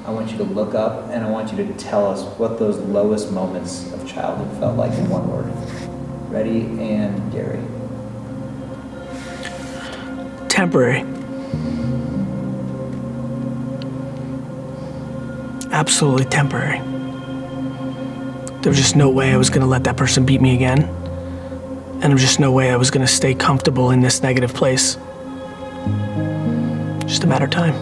I want you to look up, and I want you to tell us what those lowest moments of childhood felt like in one word. Ready? And Gary. Temporary. Absolutely temporary. There was just no way I was going to let that person beat me again. And there was just no way I was going to stay comfortable in this negative place. Just a matter of time.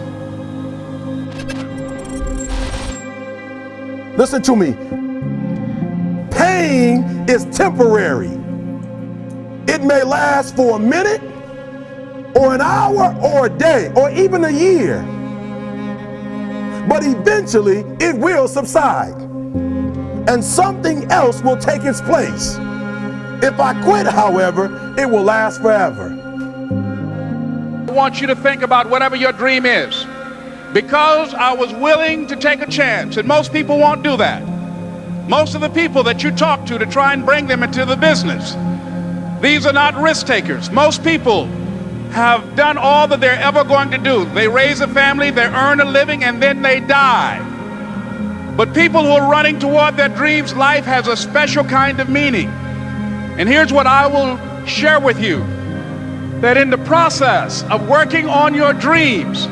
Listen to me. Pain is temporary. It may last for a minute, or an hour, or a day, or even a year. But eventually, it will subside, and something else will take its place. If I quit, however, it will last forever. I want you to think about whatever your dream is. Because I was willing to take a chance, and most people won't do that. Most of the people that you talk to try and bring them into the business, these are not risk takers. Most people have done all that they're ever going to do. They raise a family, they earn a living, and then they die. But people who are running toward their dreams, life has a special kind of meaning. And here's what I will share with you, that in the process of working on your dreams,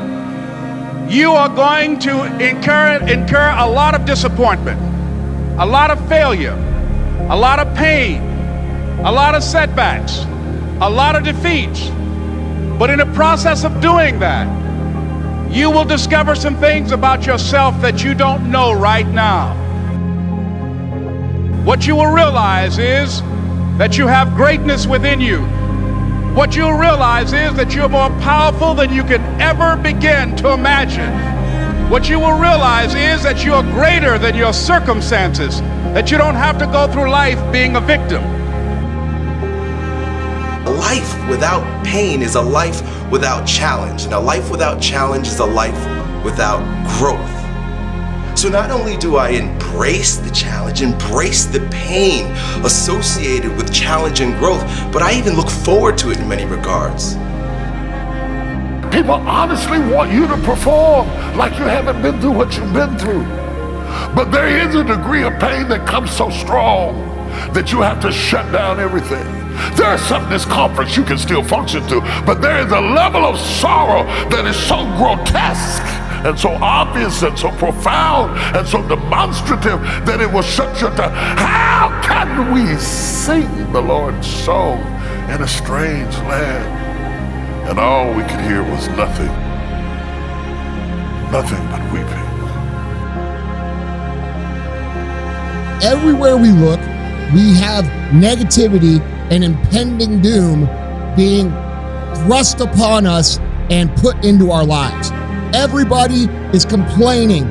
you are going to incur a lot of disappointment, a lot of failure, a lot of pain, a lot of setbacks, a lot of defeats. But in the process of doing that, you will discover some things about yourself that you don't know right now. What you will realize is that you have greatness within you. What you'll realize is that you're more powerful than you can ever begin to imagine. What you will realize is that you're greater than your circumstances, that you don't have to go through life being a victim. A life without pain is a life without challenge, and a life without challenge is a life without growth. So not only do I embrace the challenge, embrace the pain associated with challenge and growth, but I even look forward to it in many regards. People honestly want you to perform like you haven't been through what you've been through. But there is a degree of pain that comes so strong that you have to shut down everything. There is some discomforts you can still function through, but there is a level of sorrow that is so grotesque and so obvious and so profound and so demonstrative that it will shut you down. How can we sing the Lord's song in a strange land? And all we could hear was nothing but weeping. Everywhere we look, we have negativity and impending doom being thrust upon us and put into our lives. Everybody is complaining.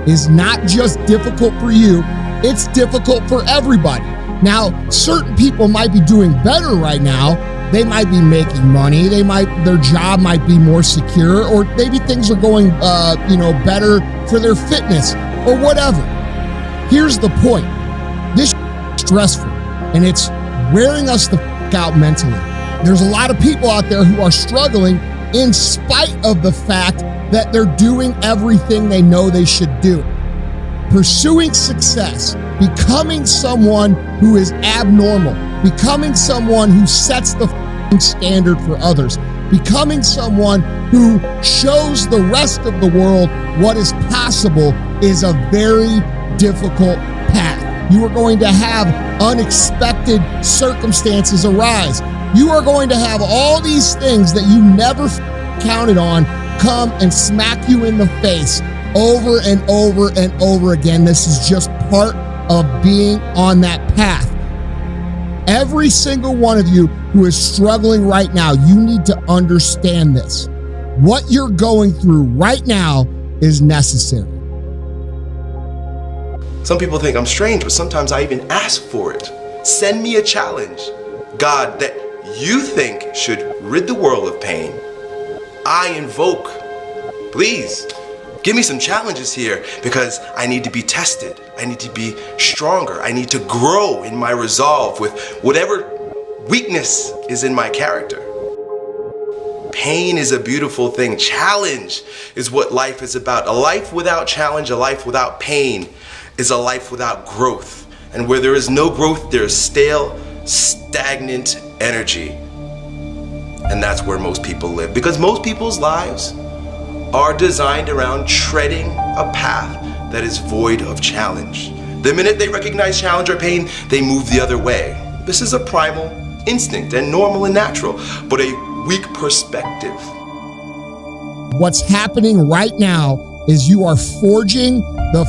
It's not just difficult for you, it's difficult for everybody. Now, certain people might be doing better right now. They might be making money. Their job might be more secure, or maybe things are going, better for their fitness or whatever. Here's the point. This is stressful, and it's wearing us the f*** out mentally. There's a lot of people out there who are struggling in spite of the fact that they're doing everything they know they should do. Pursuing success, becoming someone who is abnormal, becoming someone who sets the standard for others, becoming someone who shows the rest of the world what is possible is a very difficult path. You are going to have unexpected circumstances arise. You are going to have all these things that you never counted on come and smack you in the face over and over and over again. This is just part of being on that path. Every single one of you who is struggling right now, you need to understand this. What you're going through right now is necessary. Some people think I'm strange, but sometimes I even ask for it. Send me a challenge. God, that you think should rid the world of pain, I invoke. Please, give me some challenges here, because I need to be tested. I need to be stronger. I need to grow in my resolve with whatever weakness is in my character. Pain is a beautiful thing. Challenge is what life is about. A life without challenge, a life without pain, is a life without growth. And where there is no growth, there is stale, stagnant energy. And that's where most people live. Because most people's lives are designed around treading a path that is void of challenge. The minute they recognize challenge or pain, they move the other way. This is a primal instinct and normal and natural, but a weak perspective. What's happening right now is you are forging the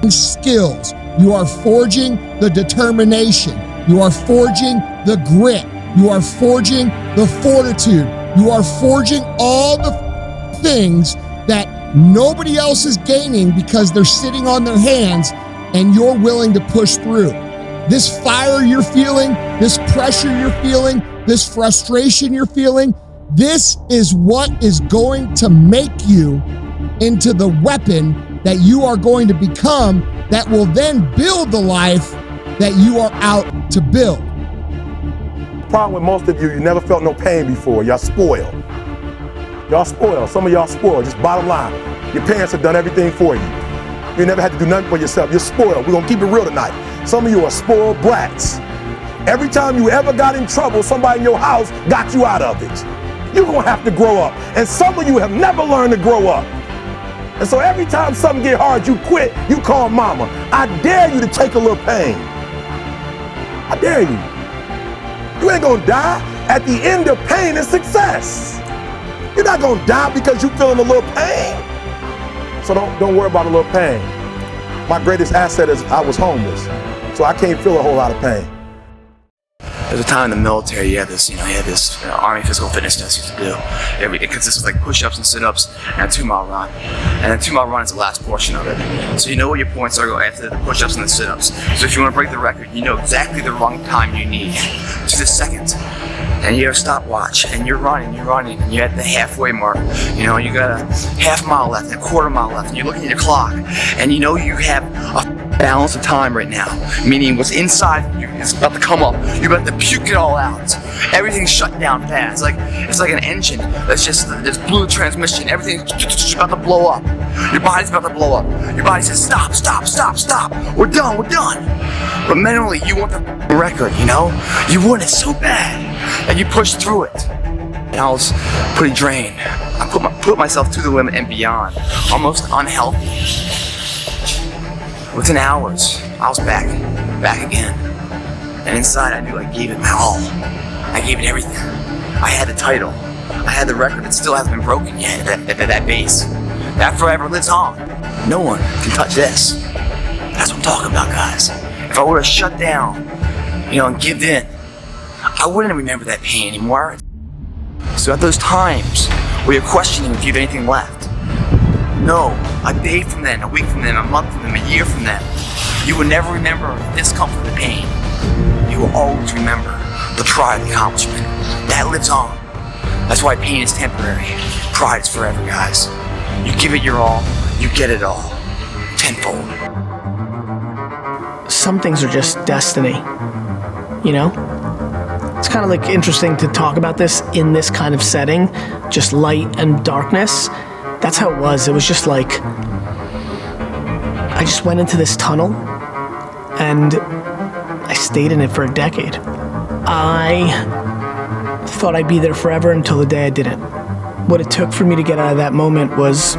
skills. You are forging the determination. You are forging the grit. You are forging the fortitude. You are forging all the things that nobody else is gaining because they're sitting on their hands and you're willing to push through. This fire you're feeling, this pressure you're feeling, this frustration you're feeling, this is what is going to make you into the weapon that you are going to become that will then build the life that you are out to build. The problem with most of you never felt no pain before. Y'all spoiled. Y'all spoiled. Some of y'all spoiled. Just bottom line. Your parents have done everything for you. You never had to do nothing for yourself. You're spoiled. We're going to keep it real tonight. Some of you are spoiled brats. Every time you ever got in trouble, somebody in your house got you out of it. You're going to have to grow up. And some of you have never learned to grow up. And so every time something get hard, you quit, you call mama. I dare you to take a little pain. I dare you. You ain't gonna die. At the end of pain is success. You're not gonna die because you're feeling a little pain. So don't worry about a little pain. My greatest asset is I was homeless, so I can't feel a whole lot of pain. There's a time in the military you had this Army physical fitness test you have to do. It consists of like push-ups and sit-ups and a 2-mile run. And the 2-mile run is the last portion of it. So you know what your points are after the push-ups and the sit-ups. So if you want to break the record, you know exactly the run time you need to the second. And you have a stopwatch, and you're running, and you're at the halfway mark. You know, you got a half mile left and a quarter mile left, and you're looking at your clock, and you know you have a balance of time right now, meaning what's inside you is about to come up. You're about to puke it all out. Everything's shut down fast. It's like an engine that's just this blue transmission. Everything's about to blow up. Your body's about to blow up. Your body says, stop. We're done. But mentally, you want the record, you know? You want it so bad. And you push through it. And I was pretty drained. I put myself to the limit and beyond. Almost unhealthy. Within hours, I was back again. And inside I knew I gave it my all. I gave it everything. I had the title. I had the record that still hasn't been broken yet, that base. That forever lives on. No one can touch this. That's what I'm talking about, guys. If I would have shut down, and give in, I wouldn't remember that pain anymore. So at those times where you're questioning if you have anything left, no, a day from then, a week from then, a month from then, a year from then, you will never remember the discomfort and the pain. You will always remember the pride of the accomplishment. That lives on. That's why pain is temporary. Pride is forever, guys. You give it your all, you get it all. Tenfold. Some things are just destiny, It's kind of like interesting to talk about this in this kind of setting, just light and darkness. That's how it was. It was just like, I just went into this tunnel and I stayed in it for a decade. I thought I'd be there forever until the day I didn't. What it took for me to get out of that moment was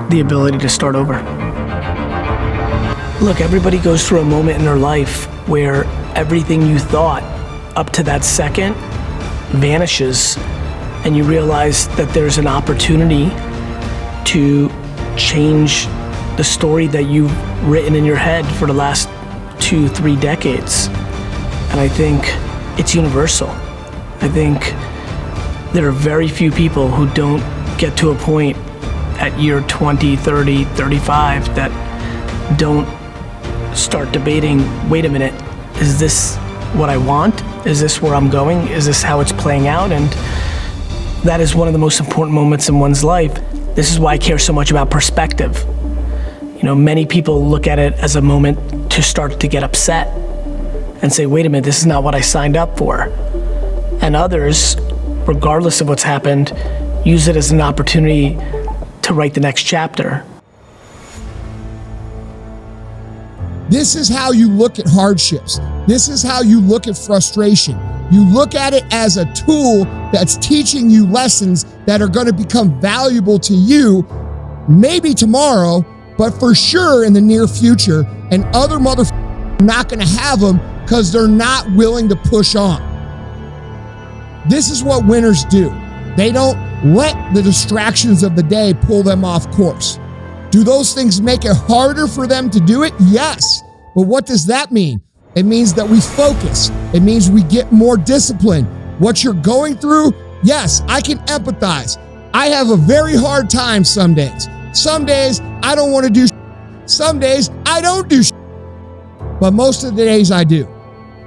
the ability to start over. Look, everybody goes through a moment in their life where everything you thought up to that second vanishes, and you realize that there's an opportunity to change the story that you've written in your head for the last 2-3 decades. And I think it's universal. I think there are very few people who don't get to a point at year 20, 30, 35 that don't start debating, wait a minute, is this what I want? Is this where I'm going? Is this how it's playing out? And that is one of the most important moments in one's life. This is why I care so much about perspective. Many people look at it as a moment to start to get upset and say, wait a minute, this is not what I signed up for. And others regardless of what's happened, use it as an opportunity to write the next chapter. This is how you look at hardships. This is how you look at frustration. You look at it as a tool that's teaching you lessons that are going to become valuable to you, maybe tomorrow, but for sure in the near future, and other motherfuckers are not going to have them because they're not willing to push on. This is what winners do. They don't let the distractions of the day pull them off course. Do those things make it harder for them to do it? Yes. But what does that mean? It means that we focus. It means we get more discipline. What you're going through, yes, I can empathize. I have a very hard time some days. Some days I don't want to do shit. Some days I don't do shit. But most of the days I do.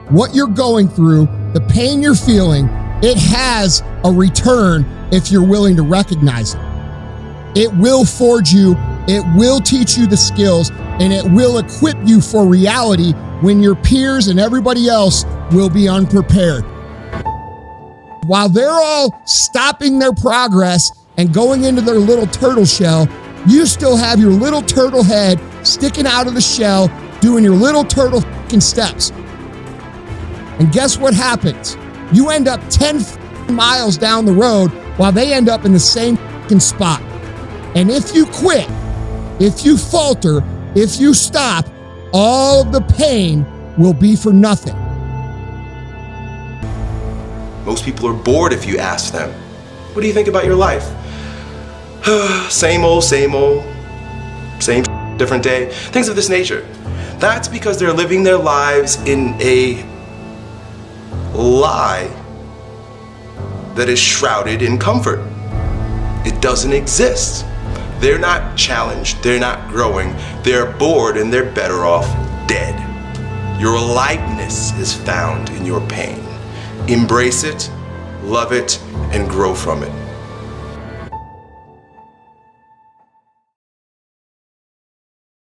What you're going through, the pain you're feeling, it has a return if you're willing to recognize it. It will forge you, it will teach you the skills, and it will equip you for reality when your peers and everybody else will be unprepared. While they're all stopping their progress and going into their little turtle shell, you still have your little turtle head sticking out of the shell, doing your little turtle fucking steps. And guess what happens? You end up 10 miles down the road while they end up in the same fucking spot. And if you quit, if you falter, if you stop, all of the pain will be for nothing. Most people are bored if you ask them, what do you think about your life? Same old, same different day. Things of this nature. That's because they're living their lives in a lie that is shrouded in comfort. It doesn't exist. They're not challenged, they're not growing, they're bored, and they're better off dead. Your aliveness is found in your pain. Embrace it, love it, and grow from it.